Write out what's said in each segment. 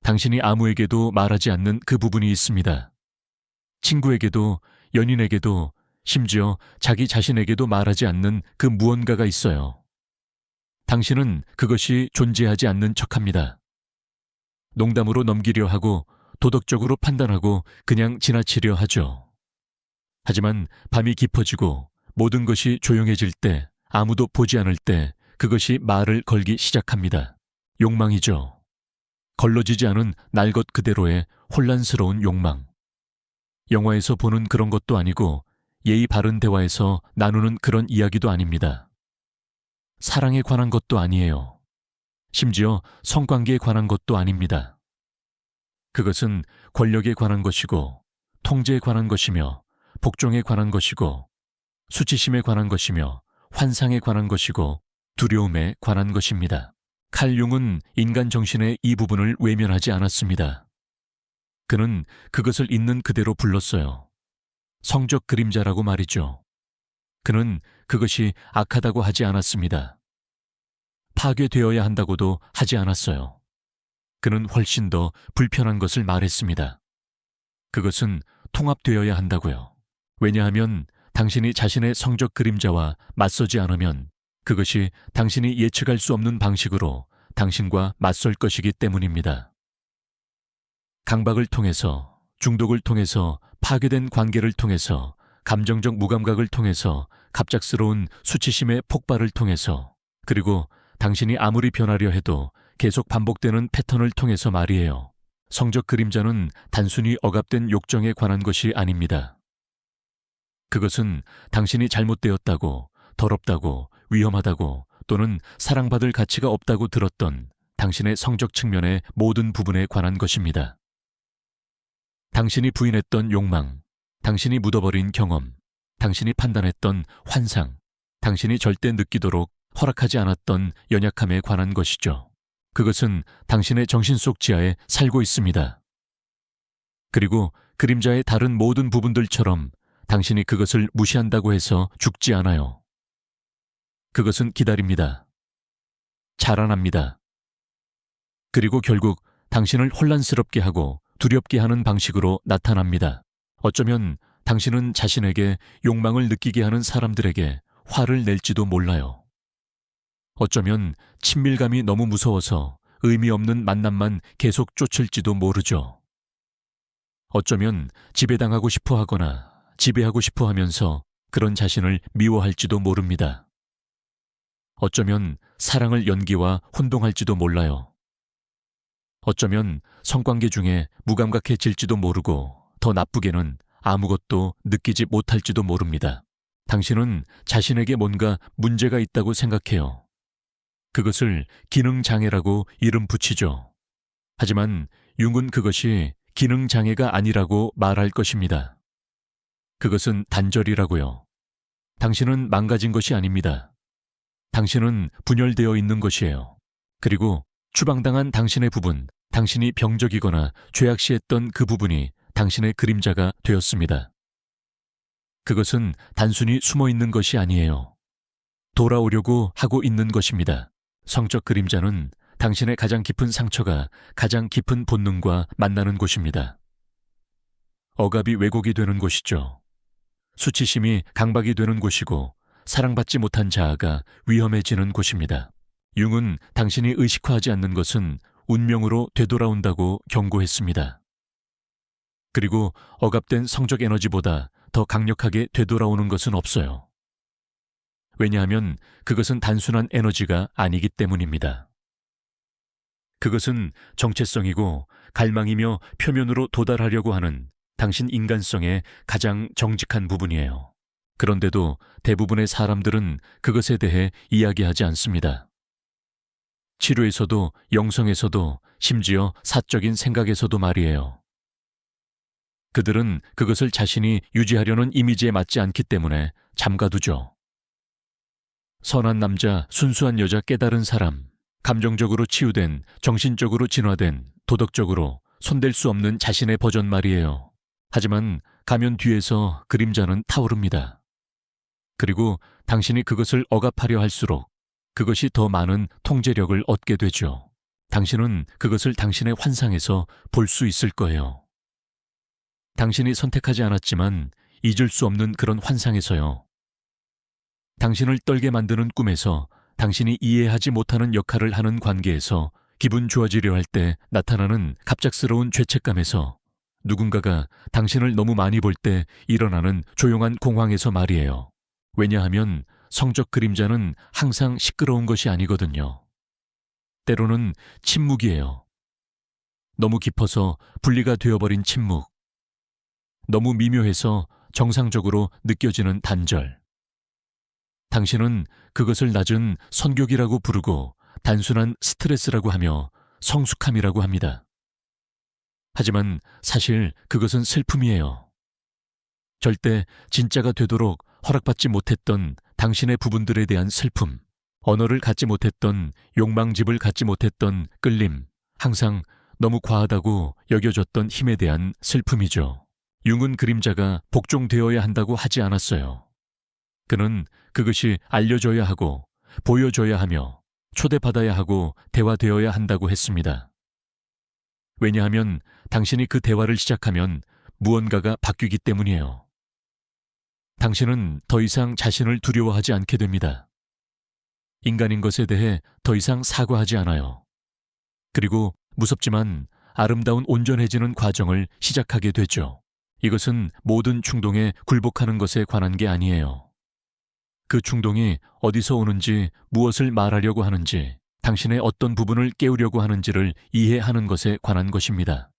당신이 아무에게도 말하지 않는 그 부분이 있습니다. 친구에게도, 연인에게도, 심지어 자기 자신에게도 말하지 않는 그 무언가가 있어요. 당신은 그것이 존재하지 않는 척합니다. 농담으로 넘기려 하고 도덕적으로 판단하고 그냥 지나치려 하죠. 하지만 밤이 깊어지고 모든 것이 조용해질 때, 아무도 보지 않을 때 그것이 말을 걸기 시작합니다. 욕망이죠. 걸러지지 않은 날 것 그대로의 혼란스러운 욕망. 영화에서 보는 그런 것도 아니고 예의 바른 대화에서 나누는 그런 이야기도 아닙니다. 사랑에 관한 것도 아니에요. 심지어 성관계에 관한 것도 아닙니다. 그것은 권력에 관한 것이고, 통제에 관한 것이며, 복종에 관한 것이고, 수치심에 관한 것이며, 환상에 관한 것이고, 두려움에 관한 것입니다. 칼 융은 인간 정신의 이 부분을 외면하지 않았습니다. 그는 그것을 있는 그대로 불렀어요. 성적 그림자라고 말이죠. 그는 그것이 악하다고 하지 않았습니다. 파괴되어야 한다고도 하지 않았어요. 그는 훨씬 더 불편한 것을 말했습니다. 그것은 통합되어야 한다고요. 왜냐하면 당신이 자신의 성적 그림자와 맞서지 않으면 그것이 당신이 예측할 수 없는 방식으로 당신과 맞설 것이기 때문입니다. 강박을 통해서, 중독을 통해서, 파괴된 관계를 통해서, 감정적 무감각을 통해서, 갑작스러운 수치심의 폭발을 통해서, 그리고 당신이 아무리 변하려 해도 계속 반복되는 패턴을 통해서 말이에요. 성적 그림자는 단순히 억압된 욕정에 관한 것이 아닙니다. 그것은 당신이 잘못되었다고, 더럽다고, 위험하다고 또는 사랑받을 가치가 없다고 들었던 당신의 성적 측면의 모든 부분에 관한 것입니다. 당신이 부인했던 욕망, 당신이 묻어버린 경험, 당신이 판단했던 환상, 당신이 절대 느끼도록 허락하지 않았던 연약함에 관한 것이죠. 그것은 당신의 정신 속 지하에 살고 있습니다. 그리고 그림자의 다른 모든 부분들처럼 당신이 그것을 무시한다고 해서 죽지 않아요. 그것은 기다립니다. 자라납니다. 그리고 결국 당신을 혼란스럽게 하고 두렵게 하는 방식으로 나타납니다. 어쩌면 당신은 자신에게 욕망을 느끼게 하는 사람들에게 화를 낼지도 몰라요. 어쩌면 친밀감이 너무 무서워서 의미 없는 만남만 계속 쫓을지도 모르죠. 어쩌면 지배당하고 싶어 하거나 지배하고 싶어 하면서 그런 자신을 미워할지도 모릅니다. 어쩌면 사랑을 연기와 혼동할지도 몰라요. 어쩌면 성관계 중에 무감각해질지도 모르고 더 나쁘게는 아무것도 느끼지 못할지도 모릅니다. 당신은 자신에게 뭔가 문제가 있다고 생각해요. 그것을 기능장애라고 이름 붙이죠. 하지만 융은 그것이 기능장애가 아니라고 말할 것입니다. 그것은 단절이라고요. 당신은 망가진 것이 아닙니다. 당신은 분열되어 있는 것이에요. 그리고 추방당한 당신의 부분, 당신이 병적이거나 죄악시했던 그 부분이 당신의 그림자가 되었습니다. 그것은 단순히 숨어 있는 것이 아니에요. 돌아오려고 하고 있는 것입니다. 성적 그림자는 당신의 가장 깊은 상처가 가장 깊은 본능과 만나는 곳입니다. 억압이 왜곡이 되는 곳이죠. 수치심이 강박이 되는 곳이고 사랑받지 못한 자아가 위험해지는 곳입니다. 융은 당신이 의식화하지 않는 것은 운명으로 되돌아온다고 경고했습니다. 그리고 억압된 성적 에너지보다 더 강력하게 되돌아오는 것은 없어요. 왜냐하면 그것은 단순한 에너지가 아니기 때문입니다. 그것은 정체성이고 갈망이며 표면으로 도달하려고 하는 당신 인간성의 가장 정직한 부분이에요. 그런데도 대부분의 사람들은 그것에 대해 이야기하지 않습니다. 치료에서도 영성에서도 심지어 사적인 생각에서도 말이에요. 그들은 그것을 자신이 유지하려는 이미지에 맞지 않기 때문에 잠가두죠. 선한 남자, 순수한 여자, 깨달은 사람, 감정적으로 치유된, 정신적으로 진화된, 도덕적으로 손댈 수 없는 자신의 버전 말이에요. 하지만 가면 뒤에서 그림자는 타오릅니다. 그리고 당신이 그것을 억압하려 할수록 그것이 더 많은 통제력을 얻게 되죠. 당신은 그것을 당신의 환상에서 볼 수 있을 거예요. 당신이 선택하지 않았지만 잊을 수 없는 그런 환상에서요. 당신을 떨게 만드는 꿈에서, 당신이 이해하지 못하는 역할을 하는 관계에서, 기분 좋아지려 할 때 나타나는 갑작스러운 죄책감에서, 누군가가 당신을 너무 많이 볼 때 일어나는 조용한 공황에서 말이에요. 왜냐하면 성적 그림자는 항상 시끄러운 것이 아니거든요. 때로는 침묵이에요. 너무 깊어서 분리가 되어버린 침묵. 너무 미묘해서 정상적으로 느껴지는 단절. 당신은 그것을 낮은 선격이라고 부르고 단순한 스트레스라고 하며 성숙함이라고 합니다. 하지만 사실 그것은 슬픔이에요. 절대 진짜가 되도록 허락받지 못했던 당신의 부분들에 대한 슬픔, 언어를 갖지 못했던 욕망집을 갖지 못했던 끌림, 항상 너무 과하다고 여겨졌던 힘에 대한 슬픔이죠. 융은 그림자가 복종되어야 한다고 하지 않았어요. 그는 그것이 알려져야 하고 보여줘야 하며 초대받아야 하고 대화되어야 한다고 했습니다. 왜냐하면 당신이 그 대화를 시작하면 무언가가 바뀌기 때문이에요. 당신은 더 이상 자신을 두려워하지 않게 됩니다. 인간인 것에 대해 더 이상 사과하지 않아요. 그리고 무섭지만 아름다운 온전해지는 과정을 시작하게 되죠. 이것은 모든 충동에 굴복하는 것에 관한 게 아니에요. 그 충동이 어디서 오는지, 무엇을 말하려고 하는지, 당신의 어떤 부분을 깨우려고 하는지를 이해하는 것에 관한 것입니다.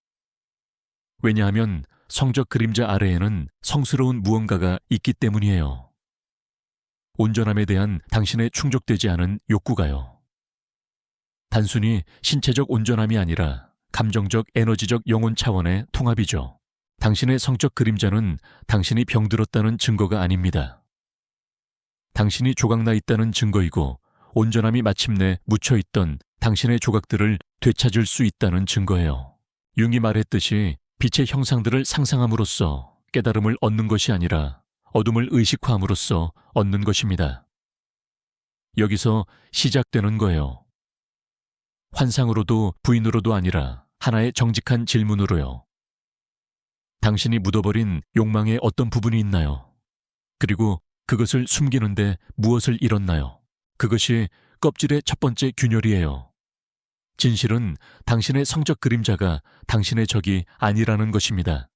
왜냐하면 성적 그림자 아래에는 성스러운 무언가가 있기 때문이에요. 온전함에 대한 당신의 충족되지 않은 욕구가요. 단순히 신체적 온전함이 아니라 감정적, 에너지적 영혼 차원의 통합이죠. 당신의 성적 그림자는 당신이 병들었다는 증거가 아닙니다. 당신이 조각나 있다는 증거이고, 온전함이 마침내 묻혀있던 당신의 조각들을 되찾을 수 있다는 증거예요. 융이 말했듯이 빛의 형상들을 상상함으로써 깨달음을 얻는 것이 아니라 어둠을 의식화함으로써 얻는 것입니다. 여기서 시작되는 거예요. 환상으로도 부인으로도 아니라 하나의 정직한 질문으로요. 당신이 묻어버린 욕망의 어떤 부분이 있나요? 그리고 그것을 숨기는데 무엇을 잃었나요? 그것이 껍질의 첫 번째 균열이에요. 진실은 당신의 성적 그림자가 당신의 적이 아니라는 것입니다.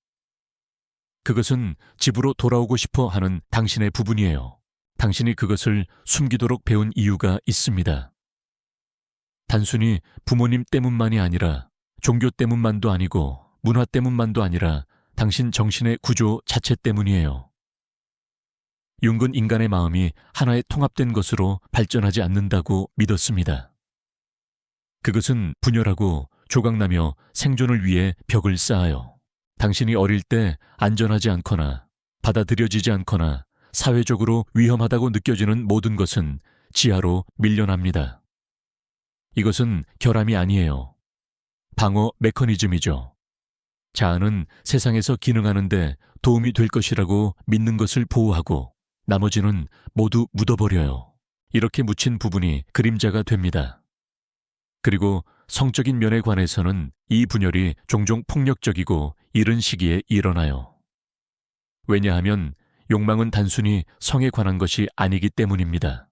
그것은 집으로 돌아오고 싶어 하는 당신의 부분이에요. 당신이 그것을 숨기도록 배운 이유가 있습니다. 단순히 부모님 때문만이 아니라, 종교 때문만도 아니고, 문화 때문만도 아니라 당신 정신의 구조 자체 때문이에요. 융은 인간의 마음이 하나의 통합된 것으로 발전하지 않는다고 믿었습니다. 그것은 분열하고 조각나며 생존을 위해 벽을 쌓아요. 당신이 어릴 때 안전하지 않거나 받아들여지지 않거나 사회적으로 위험하다고 느껴지는 모든 것은 지하로 밀려납니다. 이것은 결함이 아니에요. 방어 메커니즘이죠. 자아는 세상에서 기능하는 데 도움이 될 것이라고 믿는 것을 보호하고, 나머지는 모두 묻어버려요. 이렇게 묻힌 부분이 그림자가 됩니다. 그리고 성적인 면에 관해서는 이 분열이 종종 폭력적이고 이른 시기에 일어나요. 왜냐하면 욕망은 단순히 성에 관한 것이 아니기 때문입니다.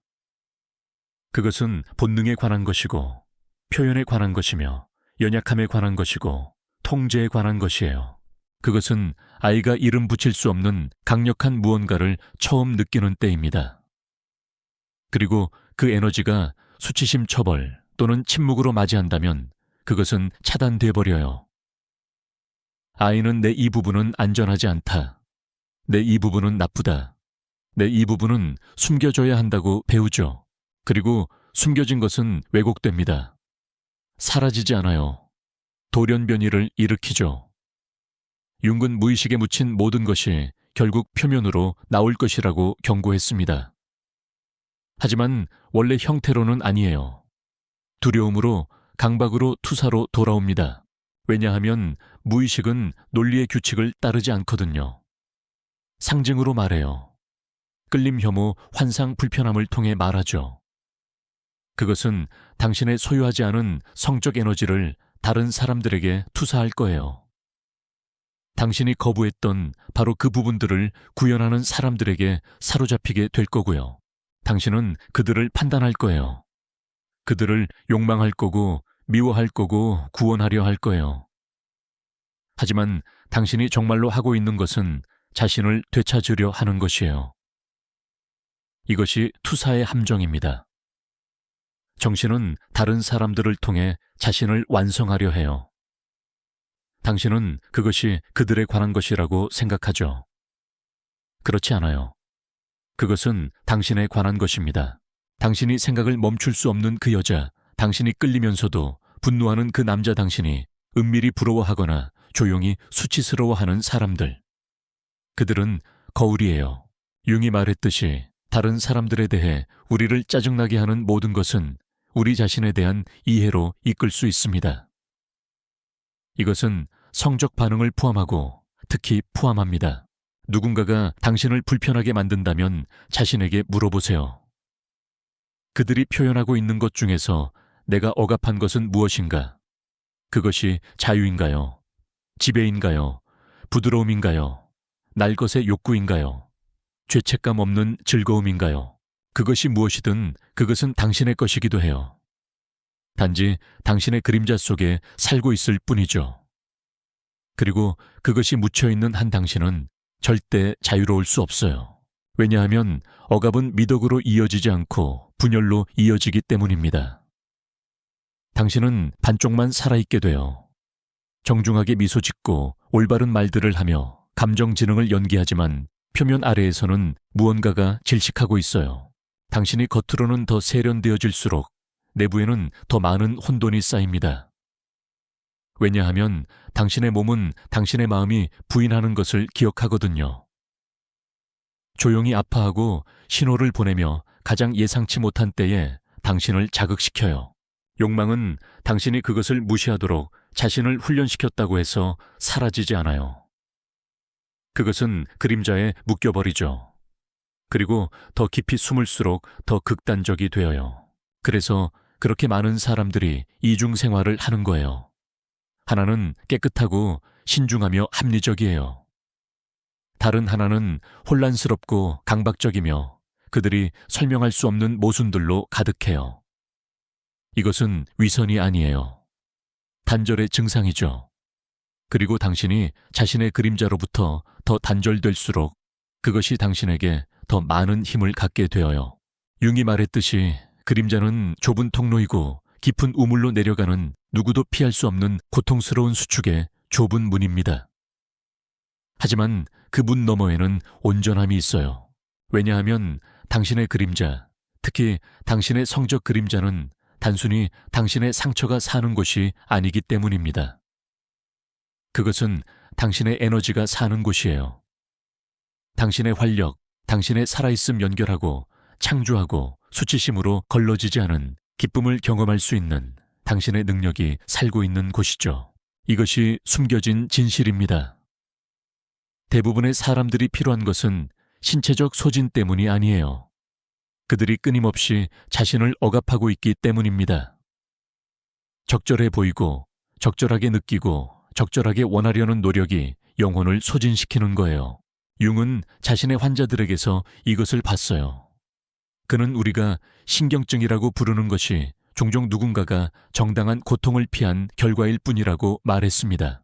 그것은 본능에 관한 것이고, 표현에 관한 것이며, 연약함에 관한 것이고, 통제에 관한 것이에요. 그것은 아이가 이름 붙일 수 없는 강력한 무언가를 처음 느끼는 때입니다. 그리고 그 에너지가 수치심 처벌 또는 침묵으로 맞이한다면 그것은 차단돼 버려요. 아이는 내 이 부분은 안전하지 않다. 내 이 부분은 나쁘다. 내 이 부분은 숨겨줘야 한다고 배우죠. 그리고 숨겨진 것은 왜곡됩니다. 사라지지 않아요. 돌연변이를 일으키죠. 융은 무의식에 묻힌 모든 것이 결국 표면으로 나올 것이라고 경고했습니다. 하지만 원래 형태로는 아니에요. 두려움으로, 강박으로, 투사로 돌아옵니다. 왜냐하면 무의식은 논리의 규칙을 따르지 않거든요. 상징으로 말해요. 끌림, 혐오, 환상, 불편함을 통해 말하죠. 그것은 당신의 소유하지 않은 성적 에너지를 다른 사람들에게 투사할 거예요. 당신이 거부했던 바로 그 부분들을 구현하는 사람들에게 사로잡히게 될 거고요. 당신은 그들을 판단할 거예요. 그들을 욕망할 거고 미워할 거고 구원하려 할 거예요. 하지만 당신이 정말로 하고 있는 것은 자신을 되찾으려 하는 것이에요. 이것이 투사의 함정입니다. 정신은 다른 사람들을 통해 자신을 완성하려 해요. 당신은 그것이 그들에 관한 것이라고 생각하죠. 그렇지 않아요. 그것은 당신에 관한 것입니다. 당신이 생각을 멈출 수 없는 그 여자, 당신이 끌리면서도 분노하는 그 남자 당신이 은밀히 부러워하거나 조용히 수치스러워하는 사람들. 그들은 거울이에요. 융이 말했듯이 다른 사람들에 대해 우리를 짜증나게 하는 모든 것은 우리 자신에 대한 이해로 이끌 수 있습니다. 이것은 성적 반응을 포함하고 특히 포함합니다. 누군가가 당신을 불편하게 만든다면 자신에게 물어보세요. 그들이 표현하고 있는 것 중에서 내가 억압한 것은 무엇인가? 그것이 자유인가요? 지배인가요? 부드러움인가요? 날 것의 욕구인가요? 죄책감 없는 즐거움인가요? 그것이 무엇이든 그것은 당신의 것이기도 해요. 단지 당신의 그림자 속에 살고 있을 뿐이죠. 그리고 그것이 묻혀있는 한 당신은 절대 자유로울 수 없어요. 왜냐하면 억압은 미덕으로 이어지지 않고 분열로 이어지기 때문입니다. 당신은 반쪽만 살아있게 돼요. 정중하게 미소 짓고 올바른 말들을 하며 감정 지능을 연기하지만 표면 아래에서는 무언가가 질식하고 있어요. 당신이 겉으로는 더 세련되어질수록 내부에는 더 많은 혼돈이 쌓입니다. 왜냐하면 당신의 몸은 당신의 마음이 부인하는 것을 기억하거든요. 조용히 아파하고 신호를 보내며 가장 예상치 못한 때에 당신을 자극시켜요. 욕망은 당신이 그것을 무시하도록 자신을 훈련시켰다고 해서 사라지지 않아요. 그것은 그림자에 묶여버리죠. 그리고 더 깊이 숨을수록 더 극단적이 되어요. 그래서 그렇게 많은 사람들이 이중 생활을 하는 거예요. 하나는 깨끗하고 신중하며 합리적이에요. 다른 하나는 혼란스럽고 강박적이며 그들이 설명할 수 없는 모순들로 가득해요. 이것은 위선이 아니에요. 단절의 증상이죠. 그리고 당신이 자신의 그림자로부터 더 단절될수록 그것이 당신에게 더 많은 힘을 갖게 되어요. 융이 말했듯이 그림자는 좁은 통로이고 깊은 우물로 내려가는 누구도 피할 수 없는 고통스러운 수축의 좁은 문입니다. 하지만 그 문 너머에는 온전함이 있어요. 왜냐하면 당신의 그림자, 특히 당신의 성적 그림자는 단순히 당신의 상처가 사는 곳이 아니기 때문입니다. 그것은 당신의 에너지가 사는 곳이에요. 당신의 활력, 당신의 살아있음 연결하고 창조하고 수치심으로 걸러지지 않은 기쁨을 경험할 수 있는 당신의 능력이 살고 있는 곳이죠. 이것이 숨겨진 진실입니다. 대부분의 사람들이 필요한 것은 신체적 소진 때문이 아니에요. 그들이 끊임없이 자신을 억압하고 있기 때문입니다. 적절해 보이고 적절하게 느끼고 적절하게 원하려는 노력이 영혼을 소진시키는 거예요. 융은 자신의 환자들에게서 이것을 봤어요. 그는 우리가 신경증이라고 부르는 것이 종종 누군가가 정당한 고통을 피한 결과일 뿐이라고 말했습니다.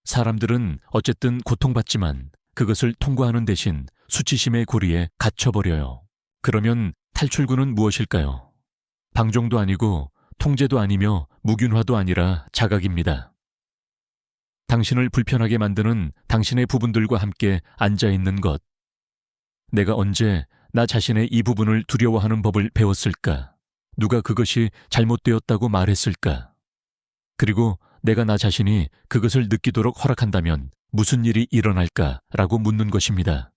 사람들은 어쨌든 고통받지만 그것을 통과하는 대신 수치심의 고리에 갇혀버려요. 그러면 탈출구는 무엇일까요? 방종도 아니고 통제도 아니며 무균화도 아니라 자각입니다. 당신을 불편하게 만드는 당신의 부분들과 함께 앉아있는 것. 내가 언제 나 자신의 이 부분을 두려워하는 법을 배웠을까? 누가 그것이 잘못되었다고 말했을까? 그리고 내가 나 자신이 그것을 느끼도록 허락한다면 무슨 일이 일어날까라고 묻는 것입니다.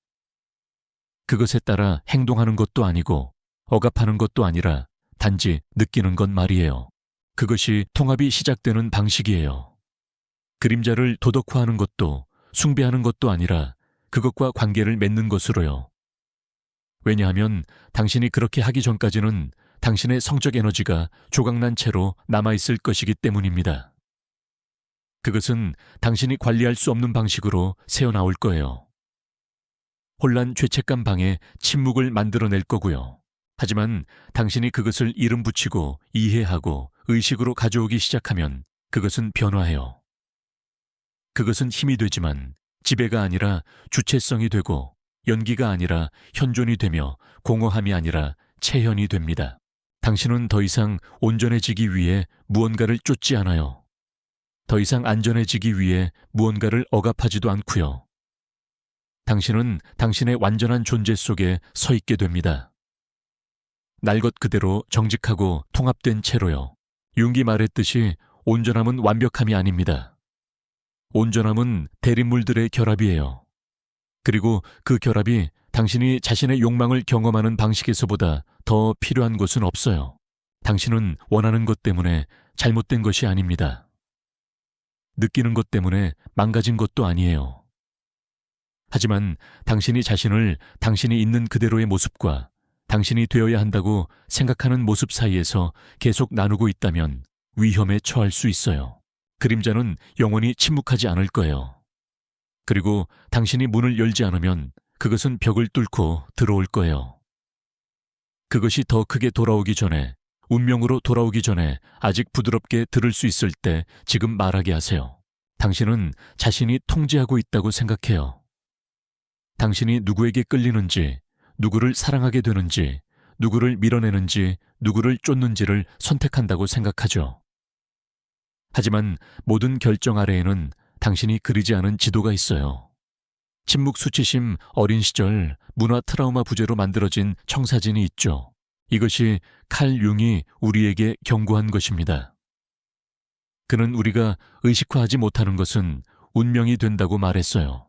그것에 따라 행동하는 것도 아니고 억압하는 것도 아니라 단지 느끼는 것 말이에요. 그것이 통합이 시작되는 방식이에요. 그림자를 도덕화하는 것도 숭배하는 것도 아니라 그것과 관계를 맺는 것으로요. 왜냐하면 당신이 그렇게 하기 전까지는 당신의 성적 에너지가 조각난 채로 남아있을 것이기 때문입니다. 그것은 당신이 관리할 수 없는 방식으로 새어나올 거예요. 혼란 죄책감 방에 침묵을 만들어낼 거고요. 하지만 당신이 그것을 이름 붙이고 이해하고 의식으로 가져오기 시작하면 그것은 변화해요. 그것은 힘이 되지만 지배가 아니라 주체성이 되고 연기가 아니라 현존이 되며 공허함이 아니라 체현이 됩니다. 당신은 더 이상 온전해지기 위해 무언가를 쫓지 않아요. 더 이상 안전해지기 위해 무언가를 억압하지도 않고요. 당신은 당신의 완전한 존재 속에 서 있게 됩니다. 날 것 그대로 정직하고 통합된 채로요. 융기 말했듯이 온전함은 완벽함이 아닙니다. 온전함은 대립물들의 결합이에요. 그리고 그 결합이 당신이 자신의 욕망을 경험하는 방식에서보다 더 필요한 것은 없어요. 당신은 원하는 것 때문에 잘못된 것이 아닙니다. 느끼는 것 때문에 망가진 것도 아니에요. 하지만 당신이 자신을 당신이 있는 그대로의 모습과 당신이 되어야 한다고 생각하는 모습 사이에서 계속 나누고 있다면 위험에 처할 수 있어요. 그림자는 영원히 침묵하지 않을 거예요. 그리고 당신이 문을 열지 않으면 그것은 벽을 뚫고 들어올 거예요. 그것이 더 크게 돌아오기 전에, 운명으로 돌아오기 전에 아직 부드럽게 들을 수 있을 때 지금 말하게 하세요. 당신은 자신이 통제하고 있다고 생각해요. 당신이 누구에게 끌리는지, 누구를 사랑하게 되는지, 누구를 밀어내는지, 누구를 쫓는지를 선택한다고 생각하죠. 하지만 모든 결정 아래에는 당신이 그리지 않은 지도가 있어요. 침묵 수치심 어린 시절 문화 트라우마 부재로 만들어진 청사진이 있죠. 이것이 칼 융이 우리에게 경고한 것입니다. 그는 우리가 의식화하지 못하는 것은 운명이 된다고 말했어요.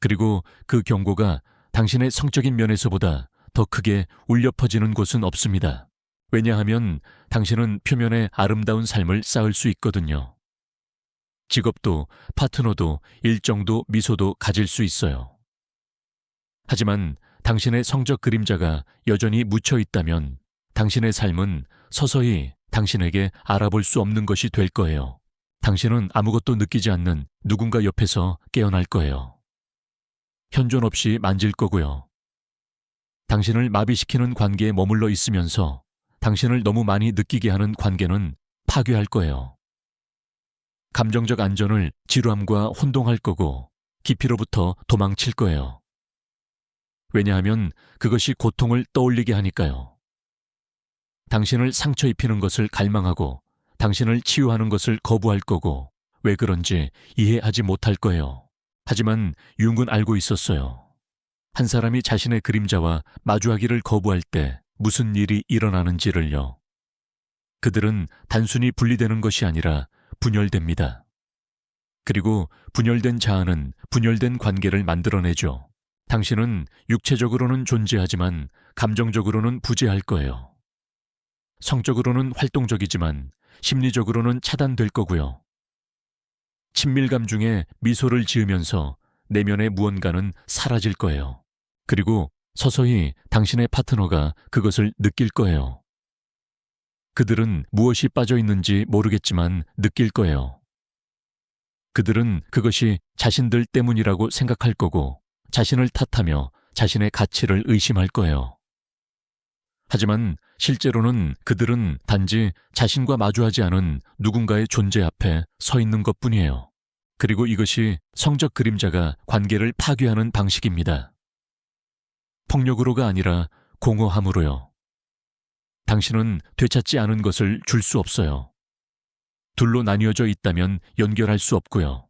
그리고 그 경고가 당신의 성적인 면에서보다 더 크게 울려 퍼지는 곳은 없습니다. 왜냐하면 당신은 표면에 아름다운 삶을 쌓을 수 있거든요. 직업도 파트너도 일정도 미소도 가질 수 있어요. 하지만 당신의 성적 그림자가 여전히 묻혀 있다면 당신의 삶은 서서히 당신에게 알아볼 수 없는 것이 될 거예요. 당신은 아무것도 느끼지 않는 누군가 옆에서 깨어날 거예요. 현존 없이 만질 거고요. 당신을 마비시키는 관계에 머물러 있으면서 당신을 너무 많이 느끼게 하는 관계는 파괴할 거예요. 감정적 안전을 지루함과 혼동할 거고 깊이로부터 도망칠 거예요. 왜냐하면 그것이 고통을 떠올리게 하니까요. 당신을 상처 입히는 것을 갈망하고 당신을 치유하는 것을 거부할 거고 왜 그런지 이해하지 못할 거예요. 하지만 융은 알고 있었어요. 한 사람이 자신의 그림자와 마주하기를 거부할 때 무슨 일이 일어나는지를요. 그들은 단순히 분리되는 것이 아니라 분열됩니다. 그리고 분열된 자아는 분열된 관계를 만들어내죠. 당신은 육체적으로는 존재하지만 감정적으로는 부재할 거예요. 성적으로는 활동적이지만 심리적으로는 차단될 거고요. 친밀감 중에 미소를 지으면서 내면의 무언가는 사라질 거예요. 그리고 서서히 당신의 파트너가 그것을 느낄 거예요. 그들은 무엇이 빠져 있는지 모르겠지만 느낄 거예요. 그들은 그것이 자신들 때문이라고 생각할 거고 자신을 탓하며 자신의 가치를 의심할 거예요. 하지만 실제로는 그들은 단지 자신과 마주하지 않은 누군가의 존재 앞에 서 있는 것뿐이에요. 그리고 이것이 성적 그림자가 관계를 파괴하는 방식입니다. 폭력으로가 아니라 공허함으로요. 당신은 되찾지 않은 것을 줄 수 없어요. 둘로 나뉘어져 있다면 연결할 수 없고요.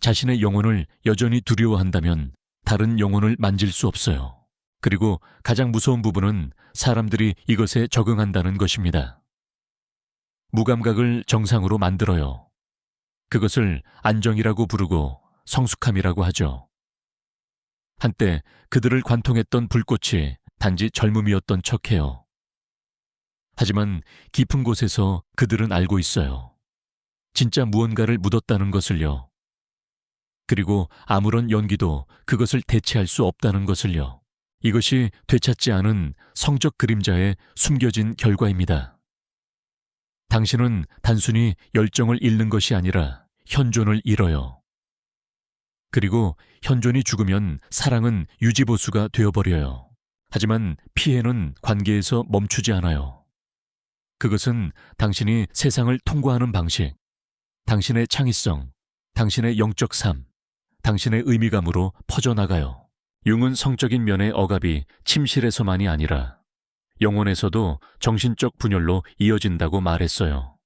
자신의 영혼을 여전히 두려워한다면 다른 영혼을 만질 수 없어요. 그리고 가장 무서운 부분은 사람들이 이것에 적응한다는 것입니다. 무감각을 정상으로 만들어요. 그것을 안정이라고 부르고 성숙함이라고 하죠. 한때 그들을 관통했던 불꽃이 단지 젊음이었던 척해요. 하지만 깊은 곳에서 그들은 알고 있어요. 진짜 무언가를 묻었다는 것을요. 그리고 아무런 연기도 그것을 대체할 수 없다는 것을요. 이것이 되찾지 않은 성적 그림자의 숨겨진 결과입니다. 당신은 단순히 열정을 잃는 것이 아니라 현존을 잃어요. 그리고 현존이 죽으면 사랑은 유지보수가 되어버려요. 하지만 피해는 관계에서 멈추지 않아요. 그것은 당신이 세상을 통과하는 방식, 당신의 창의성, 당신의 영적 삶, 당신의 의미감으로 퍼져나가요. 융은 성적인 면의 억압이 침실에서만이 아니라 영혼에서도 정신적 분열로 이어진다고 말했어요.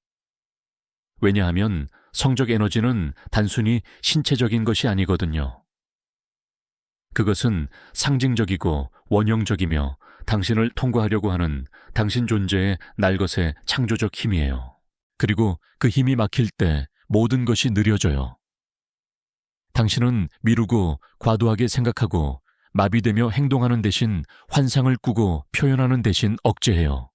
왜냐하면 성적 에너지는 단순히 신체적인 것이 아니거든요. 그것은 상징적이고 원형적이며 당신을 통과하려고 하는 당신 존재의 날것의 창조적 힘이에요. 그리고 그 힘이 막힐 때 모든 것이 느려져요. 당신은 미루고 과도하게 생각하고 마비되며 행동하는 대신 환상을 꾸고 표현하는 대신 억제해요.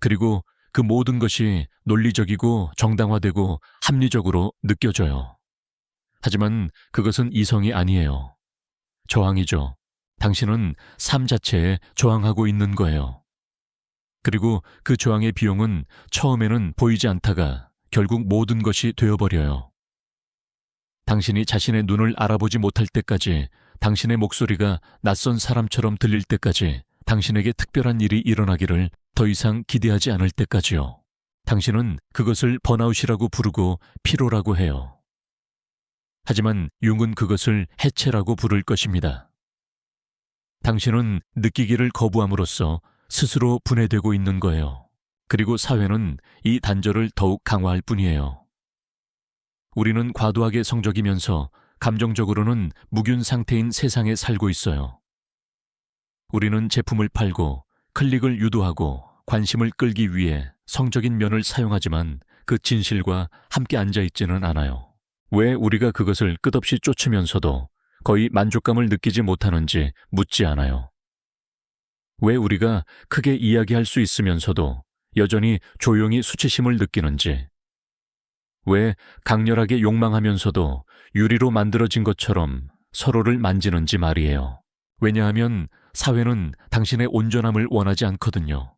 그리고 그 모든 것이 논리적이고 정당화되고 합리적으로 느껴져요. 하지만 그것은 이성이 아니에요. 저항이죠. 당신은 삶 자체에 저항하고 있는 거예요. 그리고 그 저항의 비용은 처음에는 보이지 않다가 결국 모든 것이 되어버려요. 당신이 자신의 눈을 알아보지 못할 때까지, 당신의 목소리가 낯선 사람처럼 들릴 때까지, 당신에게 특별한 일이 일어나기를 더 이상 기대하지 않을 때까지요. 당신은 그것을 번아웃이라고 부르고 피로라고 해요. 하지만 융은 그것을 해체라고 부를 것입니다. 당신은 느끼기를 거부함으로써 스스로 분해되고 있는 거예요. 그리고 사회는 이 단절을 더욱 강화할 뿐이에요. 우리는 과도하게 성적이면서 감정적으로는 무균 상태인 세상에 살고 있어요. 우리는 제품을 팔고 클릭을 유도하고 관심을 끌기 위해 성적인 면을 사용하지만 그 진실과 함께 앉아있지는 않아요. 왜 우리가 그것을 끝없이 쫓으면서도 거의 만족감을 느끼지 못하는지 묻지 않아요. 왜 우리가 크게 이야기할 수 있으면서도 여전히 조용히 수치심을 느끼는지, 왜 강렬하게 욕망하면서도 유리로 만들어진 것처럼 서로를 만지는지 말이에요. 왜냐하면 사회는 당신의 온전함을 원하지 않거든요.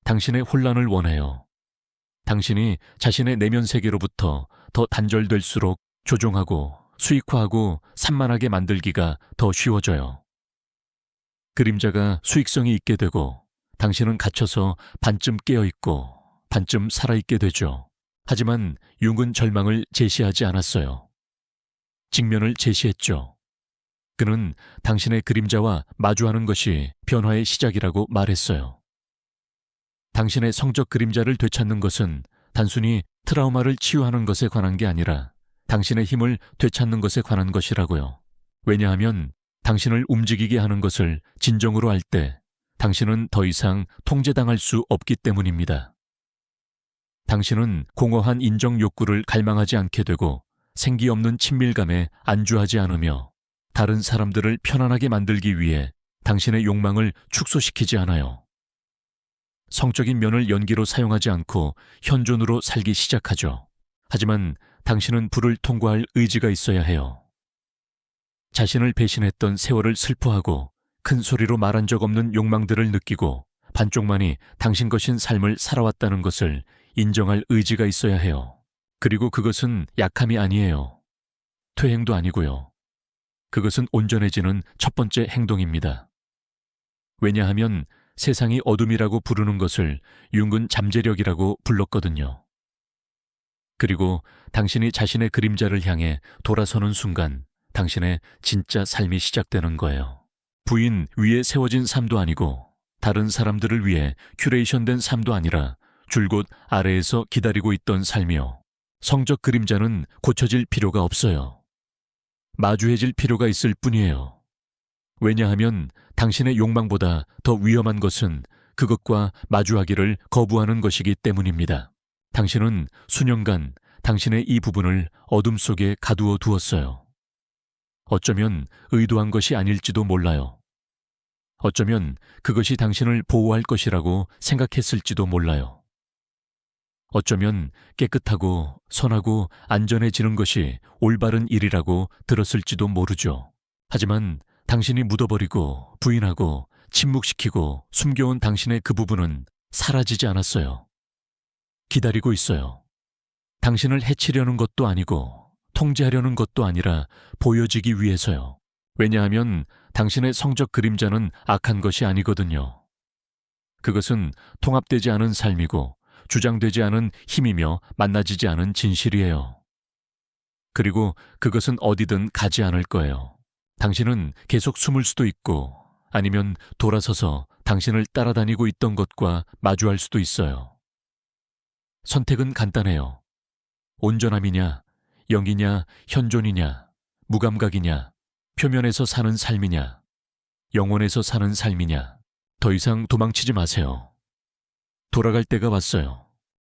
당신의 혼란을 원해요. 당신이 자신의 내면 세계로부터 더 단절될수록 조종하고 수익화하고 산만하게 만들기가 더 쉬워져요. 그림자가 수익성이 있게 되고 당신은 갇혀서 반쯤 깨어있고 반쯤 살아있게 되죠. 하지만 융은 절망을 제시하지 않았어요. 직면을 제시했죠. 그는 당신의 그림자와 마주하는 것이 변화의 시작이라고 말했어요. 당신의 성적 그림자를 되찾는 것은 단순히 트라우마를 치유하는 것에 관한 게 아니라 당신의 힘을 되찾는 것에 관한 것이라고요. 왜냐하면 당신을 움직이게 하는 것을 진정으로 할 때 당신은 더 이상 통제당할 수 없기 때문입니다. 당신은 공허한 인정 욕구를 갈망하지 않게 되고 생기 없는 친밀감에 안주하지 않으며 다른 사람들을 편안하게 만들기 위해 당신의 욕망을 축소시키지 않아요. 성적인 면을 연기로 사용하지 않고 현존으로 살기 시작하죠. 하지만 당신은 불을 통과할 의지가 있어야 해요. 자신을 배신했던 세월을 슬퍼하고 큰 소리로 말한 적 없는 욕망들을 느끼고 반쪽만이 당신 것인 삶을 살아왔다는 것을 인정할 의지가 있어야 해요. 그리고 그것은 약함이 아니에요. 퇴행도 아니고요. 그것은 온전해지는 첫 번째 행동입니다. 왜냐하면 세상이 어둠이라고 부르는 것을 융은 잠재력이라고 불렀거든요. 그리고 당신이 자신의 그림자를 향해 돌아서는 순간 당신의 진짜 삶이 시작되는 거예요. 부인 위에 세워진 삶도 아니고 다른 사람들을 위해 큐레이션된 삶도 아니라 줄곧 아래에서 기다리고 있던 삶이요. 성적 그림자는 고쳐질 필요가 없어요. 마주해질 필요가 있을 뿐이에요. 왜냐하면 당신의 욕망보다 더 위험한 것은 그것과 마주하기를 거부하는 것이기 때문입니다. 당신은 수년간 당신의 이 부분을 어둠 속에 가두어 두었어요. 어쩌면 의도한 것이 아닐지도 몰라요. 어쩌면 그것이 당신을 보호할 것이라고 생각했을지도 몰라요. 어쩌면 깨끗하고 선하고 안전해지는 것이 올바른 일이라고 들었을지도 모르죠. 하지만 당신이 묻어버리고 부인하고 침묵시키고 숨겨온 당신의 그 부분은 사라지지 않았어요. 기다리고 있어요. 당신을 해치려는 것도 아니고 통제하려는 것도 아니라 보여지기 위해서요. 왜냐하면 당신의 성적 그림자는 악한 것이 아니거든요. 그것은 통합되지 않은 삶이고 주장되지 않은 힘이며 만나지지 않은 진실이에요. 그리고 그것은 어디든 가지 않을 거예요. 당신은 계속 숨을 수도 있고 아니면 돌아서서 당신을 따라다니고 있던 것과 마주할 수도 있어요. 선택은 간단해요. 온전함이냐, 영이냐, 현존이냐, 무감각이냐, 표면에서 사는 삶이냐, 영혼에서 사는 삶이냐. 더 이상 도망치지 마세요. 돌아갈 때가 왔어요.